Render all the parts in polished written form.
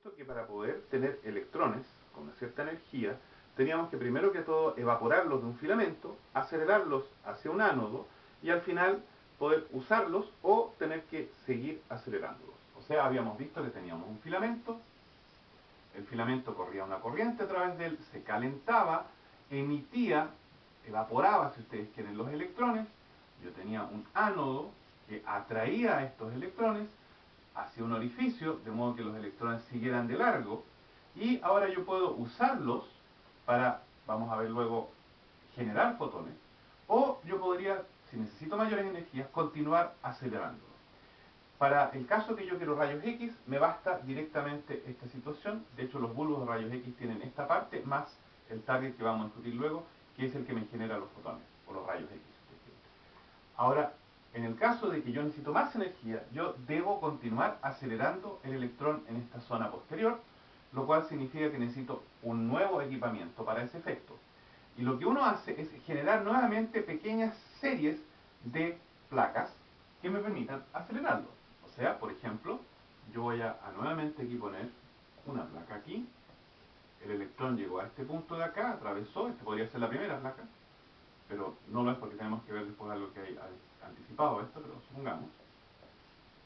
Que para poder tener electrones con una cierta energía, teníamos que primero que todo evaporarlos de un filamento, acelerarlos hacia un ánodo y al final poder usarlos o tener que seguir acelerándolos. O sea, habíamos visto que teníamos un filamento, el filamento corría una corriente a través de él, se calentaba, emitía, evaporaba, si ustedes quieren, los electrones. Yo tenía un ánodo que atraía a estos electrones hacia un orificio, de modo que los electrones siguieran de largo, y ahora yo puedo usarlos para, vamos a ver luego, generar fotones, o yo podría, si necesito mayores energías, continuar acelerándolos. Para el caso que yo quiero rayos X, me basta directamente esta situación. De hecho, los bulbos de rayos X tienen esta parte, más el target que vamos a discutir luego, que es el que me genera los fotones, o los rayos X. Ahora, en el caso de que yo necesito más energía, yo debo continuar acelerando el electrón en esta zona posterior, lo cual significa que necesito un nuevo equipamiento para ese efecto. Y lo que uno hace es generar nuevamente pequeñas series de placas que me permitan acelerarlo. O sea, por ejemplo, yo voy a nuevamente aquí poner una placa aquí. El electrón llegó a este punto de acá, atravesó, este podría ser la primera placa, pero no lo es porque tenemos que ver después algo que hay anticipado esto, pero supongamos.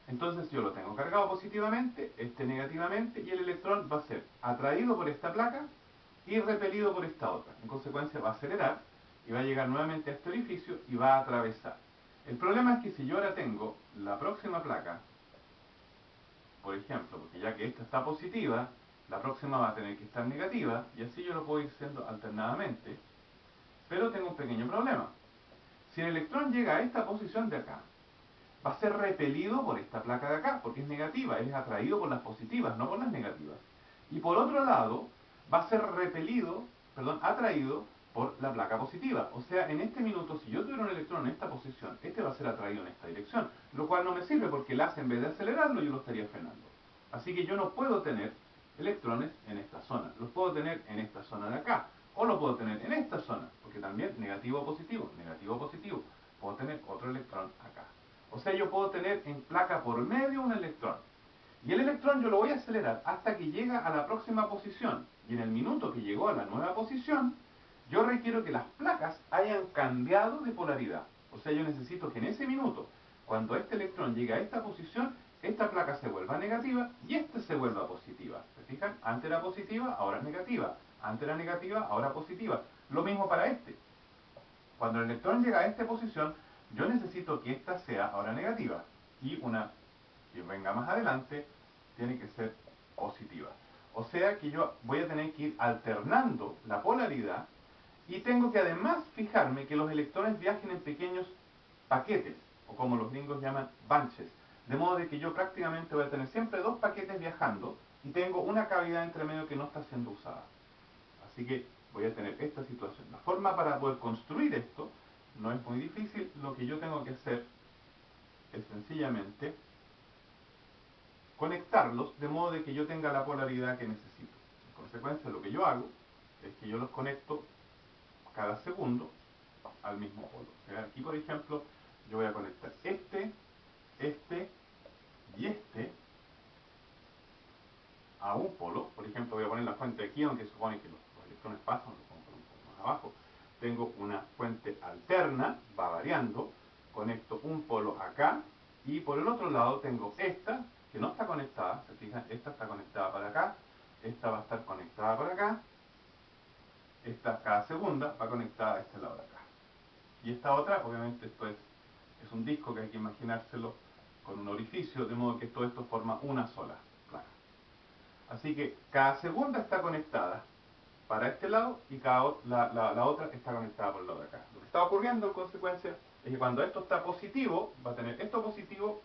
Entonces yo lo tengo cargado positivamente, este negativamente, y el electrón va a ser atraído por esta placa y repelido por esta otra. En consecuencia va a acelerar y va a llegar nuevamente a este orificio y va a atravesar. El problema es que si yo ahora tengo la próxima placa, por ejemplo, porque ya que esta está positiva, la próxima va a tener que estar negativa, y así yo lo puedo ir haciendo alternadamente, pero tengo un pequeño problema. Si el electrón llega a esta posición de acá, va a ser repelido por esta placa de acá, porque es negativa, él es atraído por las positivas, no por las negativas. Y por otro lado, va a ser atraído por la placa positiva. O sea, en este minuto, si yo tuviera un electrón en esta posición, este va a ser atraído en esta dirección, lo cual no me sirve porque el haz, en vez de acelerarlo, yo lo estaría frenando. Así que yo no puedo tener electrones en esta zona, los puedo tener en esta zona de acá, o lo puedo tener en esta zona, porque también negativo o positivo, puedo tener otro electrón acá. O sea, yo puedo tener en placa por medio un electrón. Y el electrón yo lo voy a acelerar hasta que llega a la próxima posición. Y en el minuto que llegó a la nueva posición, yo requiero que las placas hayan cambiado de polaridad. O sea, yo necesito que en ese minuto, cuando este electrón llegue a esta posición, esta placa se vuelva negativa y esta se vuelva positiva. ¿Se fijan? Antes era positiva, ahora es negativa. Antes era negativa, ahora positiva. Lo mismo para este. Cuando el electrón llega a esta posición, yo necesito que esta sea ahora negativa. Y una que venga más adelante tiene que ser positiva. O sea que yo voy a tener que ir alternando la polaridad y tengo que además fijarme que los electrones viajen en pequeños paquetes, o como los gringos llaman bunches. De modo de que yo prácticamente voy a tener siempre dos paquetes viajando y tengo una cavidad entre medio que no está siendo usada. Así que voy a tener esta situación. La forma para poder construir esto no es muy difícil. Lo que yo tengo que hacer es sencillamente conectarlos de modo de que yo tenga la polaridad que necesito. En consecuencia, lo que yo hago es que yo los conecto cada segundo al mismo polo. Aquí, por ejemplo, yo voy a conectar este y este a un polo. Por ejemplo, voy a poner la fuente aquí, aunque se supone que los electrones pasan, lo pongo un poco más abajo. Tengo una fuente alterna, va variando, conecto un polo acá, y por el otro lado tengo esta, que no está conectada, se fijan, esta está conectada para acá, esta va a estar conectada para acá, esta cada segunda va conectada a este lado de acá. Y esta otra, obviamente esto es un disco que hay que imaginárselo con un orificio, de modo que todo esto forma una sola placa. Así que cada segunda está conectada para este lado y la otra está conectada por el lado de acá. Lo que está ocurriendo en consecuencia es que cuando esto está positivo, va a tener esto positivo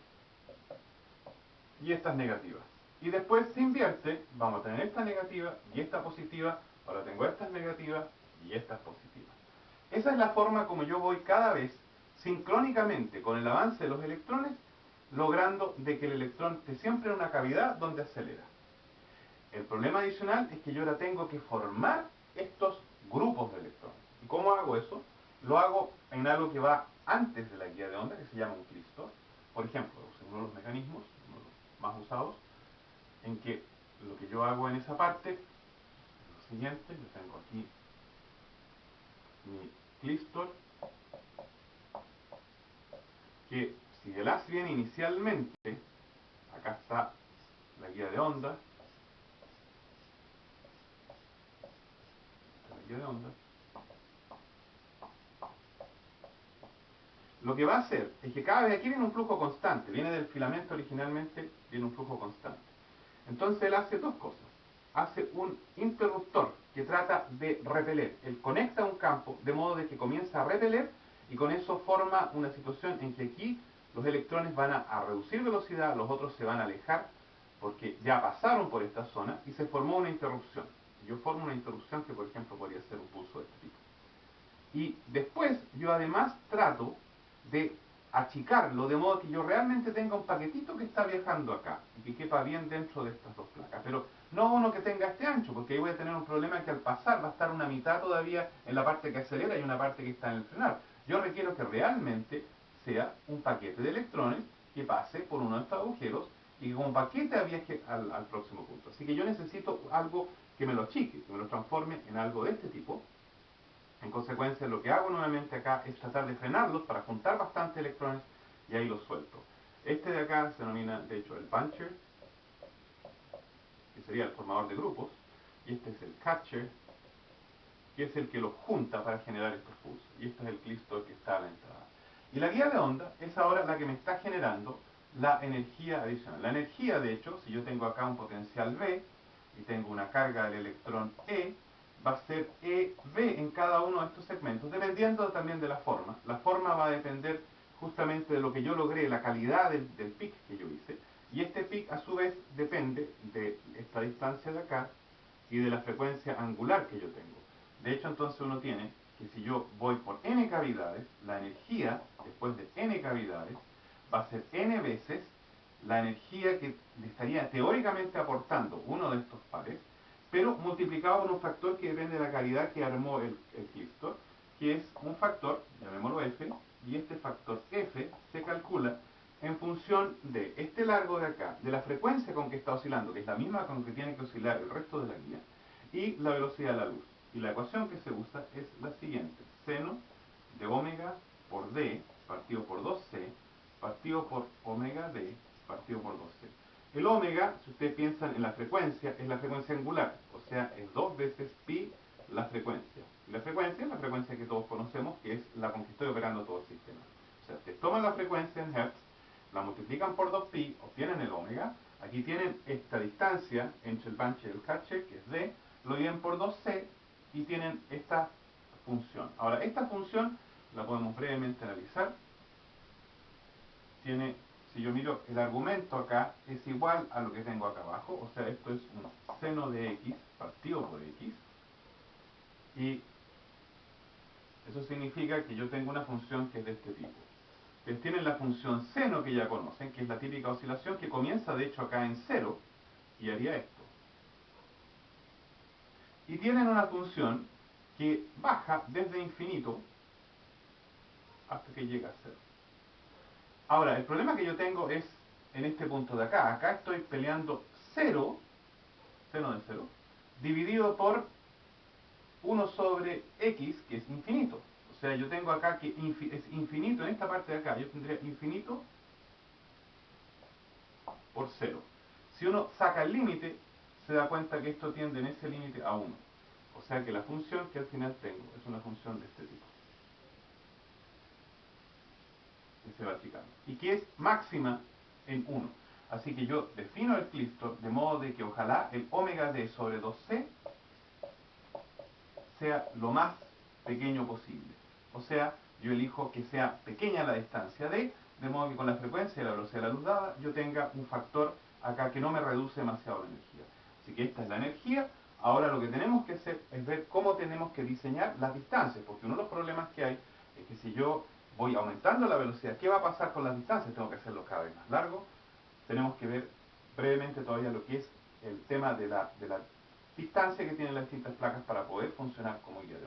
y estas negativas. Y después se invierte, vamos a tener esta negativa y esta positiva, ahora tengo estas negativas y estas positivas. Esa es la forma como yo voy cada vez, sincrónicamente con el avance de los electrones, logrando de que el electrón esté siempre en una cavidad donde acelera. El problema adicional es que yo ahora tengo que formar estos grupos de electrones. ¿Y cómo hago eso? Lo hago en algo que va antes de la guía de onda, que se llama un cristor. Por ejemplo, uno de los mecanismos, uno de los más usados, en que lo que yo hago en esa parte es lo siguiente. Yo tengo aquí mi clistor, que si el haz viene inicialmente, acá está la guía de onda, lo que va a hacer es que cada vez aquí viene un flujo constante, viene del filamento originalmente, viene un flujo constante. Entonces él hace dos cosas. Hace un interruptor que trata de repeler. Él conecta un campo de modo de que comienza a repeler y con eso forma una situación en que aquí los electrones van a reducir velocidad, los otros se van a alejar porque ya pasaron por esta zona y se formó una interrupción. Yo formo una interrupción que por ejemplo podría ser un pulso de este tipo. Y después yo además trato de achicarlo de modo que yo realmente tenga un paquetito que está viajando acá y que quepa bien dentro de estas dos placas, pero no uno que tenga este ancho, porque ahí voy a tener un problema que al pasar va a estar una mitad todavía en la parte que acelera y una parte que está en el frenar. Yo requiero que realmente sea un paquete de electrones que pase por uno de estos agujeros y que como paquete viaje al próximo punto. Así que yo necesito algo que me lo achique, que me lo transforme en algo de este tipo. En consecuencia, lo que hago nuevamente acá es tratar de frenarlos para juntar bastante electrones y ahí los suelto. Este de acá se denomina, de hecho, el puncher, que sería el formador de grupos, y este es el catcher, que es el que los junta para generar estos pulsos. Y este es el clistor que está a la entrada. Y la guía de onda es ahora la que me está generando la energía adicional. La energía, de hecho, si yo tengo acá un potencial V y tengo una carga del electrón E, va a ser EV en cada uno de estos segmentos, dependiendo también de la forma. La forma va a depender justamente de lo que yo logré, la calidad del pic que yo hice, y este pic a su vez depende de esta distancia de acá y de la frecuencia angular que yo tengo. De hecho, entonces uno tiene que si yo voy por n cavidades, la energía, después de n cavidades, va a ser n veces la energía que le estaría teóricamente aportando uno de estos pares, pero multiplicado por un factor que depende de la calidad que armó el clistor, que es un factor, llamémoslo f, y este factor f se calcula en función de este largo de acá, de la frecuencia con que está oscilando, que es la misma con que tiene que oscilar el resto de la guía, y la velocidad de la luz. Y la ecuación que se usa es la siguiente: seno de omega por d partido por 2c partido por omega d partido por 2c. El omega, si ustedes piensan en la frecuencia, es la frecuencia angular, o sea, es 2 veces pi la frecuencia. Y la frecuencia es la frecuencia que todos conocemos, que es la con que estoy operando todo el sistema. O sea, ustedes toman la frecuencia en Hertz, la multiplican por 2pi, obtienen el omega, aquí tienen esta distancia entre el bunch y el catcher, que es d, lo dividen por 2c y tienen esta función. Ahora, esta función la podemos brevemente analizar. Tiene, si yo miro el argumento acá, es igual a lo que tengo acá abajo, o sea, esto es un seno de x partido por x, y eso significa que yo tengo una función que es de este tipo. Ustedes tienen la función seno que ya conocen, que es la típica oscilación que comienza de hecho acá en 0 y haría esto. Y tienen una función que baja desde infinito hasta que llega a 0. Ahora, el problema que yo tengo es en este punto de acá. Acá estoy peleando 0, seno de 0, dividido por 1 sobre x, que es infinito. O sea, yo tengo acá que es infinito en esta parte de acá. Yo tendría infinito por 0. Si uno saca el límite, se da cuenta que esto tiende en ese límite a 1. O sea que la función que al final tengo es una función de este tipo, que se va achicando, y que es máxima en 1. Así que yo defino el clistor de modo de que ojalá el omega d sobre 2c sea lo más pequeño posible. O sea, yo elijo que sea pequeña la distancia d, de modo que con la frecuencia y la velocidad de la luz dada, yo tenga un factor acá que no me reduce demasiado la energía. Así que esta es la energía. Ahora lo que tenemos que hacer es ver cómo tenemos que diseñar las distancias, porque uno de los problemas que hay es que si yo voy aumentando la velocidad, ¿qué va a pasar con las distancias? Tengo que hacerlo cada vez más largo. Tenemos que ver brevemente todavía lo que es el tema de la distancia que tienen las distintas placas para poder funcionar como guía de